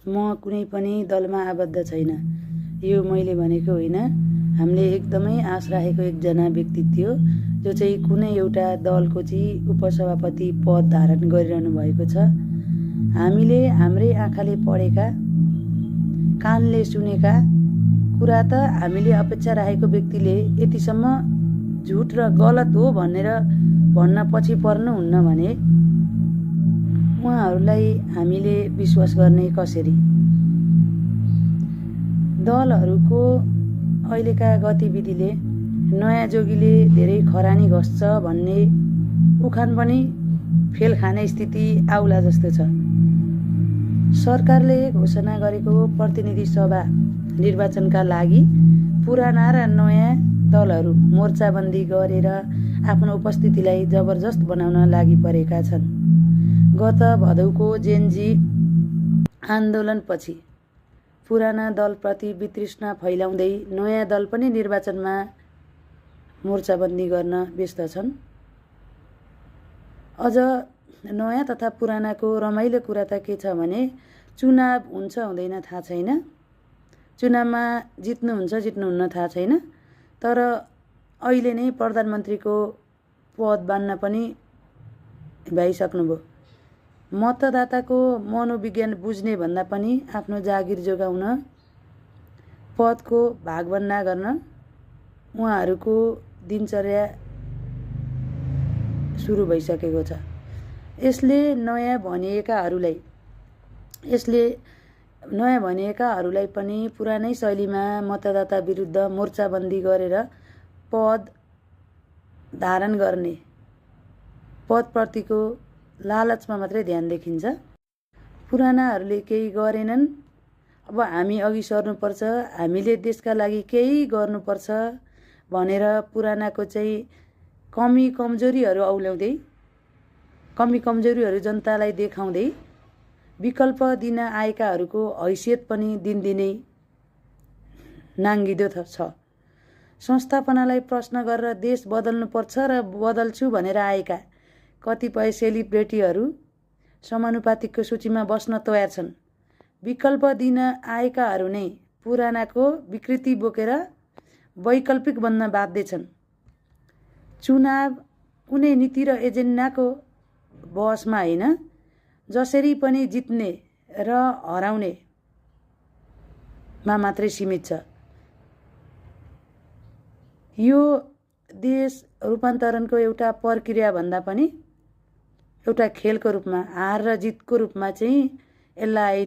म कुनै पनि दलमा आबद्ध छैन। यो मैले भनेको होइन। हामीले एकदमै आश राखेको एकजना व्यक्ति थियो जो चाहिँ कुनै एउटा दलको चाहिँ उपसभापति पद धारण गरिरहनु भएको छ। हामीले हाम्रै आँखाले पढेका, कानले सुनेका कुरा त हामीले अपेक्षा राखेको व्यक्तिले यतिसम्म झुट र गलत हो भनेर भन्न पछि पर्नुहुन्न भने उहाँहरूलाई हामीले विश्वास गर्ने कसरी? दलहरूको अहिलेका गतिविधिले नयाँ जोगीले धेरै खरानी घस्छ भन्ने उखान पनि फेल खाने स्थिति आउला जस्तो छ। सरकारले घोषणा गरेको प्रतिनिधि सभा निर्वाचनका लागि पुराना र नयाँ दलहरू मोर्चाबन्दी गरेर आफ्नो उपस्थितिलाई जबरजस्त बनाउन लागि परेका छन्। गत भदौको जेनजी आन्दोलनपछि पुराना दलप्रति वितृष्णा फैलाउँदै नयाँ दल पनि निर्वाचनमा मोर्चाबन्दी गर्न व्यस्त छन्। अझ नयाँ तथा पुरानाको रमाइलो कुरा त के छ भने चुनाव हुन्छ हुँदैन थाहा छैन, चुनावमा जित्नुहुन्छ जित्नुहुन्न थाहा छैन, तर अहिले नै प्रधानमन्त्रीको पद बान्न पनि भ्याइसक्नुभयो। मतदाताको मनोविज्ञान बुझ्ने भन्दा पनि आफ्नो जागिर जोगाउन पदको भागभन्डा गर्न उहाँहरूको दिनचर्या सुरु भइसकेको छ। यसले नयाँ भनिएकाहरूलाई पनि पुरानै शैलीमा मतदाता विरुद्ध मोर्चाबन्दी गरेर पद धारण गर्ने पदप्रतिको लालचमा मात्रै ध्यान देखिन्छ। पुरानाहरूले केही गरेनन्, अब हामी अघि सर्नुपर्छ, हामीले देशका लागि केही गर्नुपर्छ भनेर पुरानाको चाहिँ कमी कमजोरीहरू औल्याउँदै, कमी कमजोरीहरू जनतालाई देखाउँदै विकल्प दिन आएकाहरूको हैसियत पनि दिनदिनै नाङ्गिँदो छ। संस्थापनालाई प्रश्न गरेर देश बदल्नुपर्छ र बदल्छु भनेर आएका कतिपय सेलिब्रेटीहरू समानुपातिकको सूचीमा बस्न तयार छन्। विकल्प दिन आएकाहरू नै पुरानाको विकृति बोकेर वैकल्पिक बन्न बाध्य छन्। चुनाव कुनै नीति र एजेन्डाको बहसमा होइन, जसरी पनि जित्ने र हराउनेमा मात्रै सीमित छ। यो देश रूपान्तरणको एउटा प्रक्रिया भन्दा पनि एउटा खेलको रूपमा, हार र जितको रूपमा चाहिँ यसलाई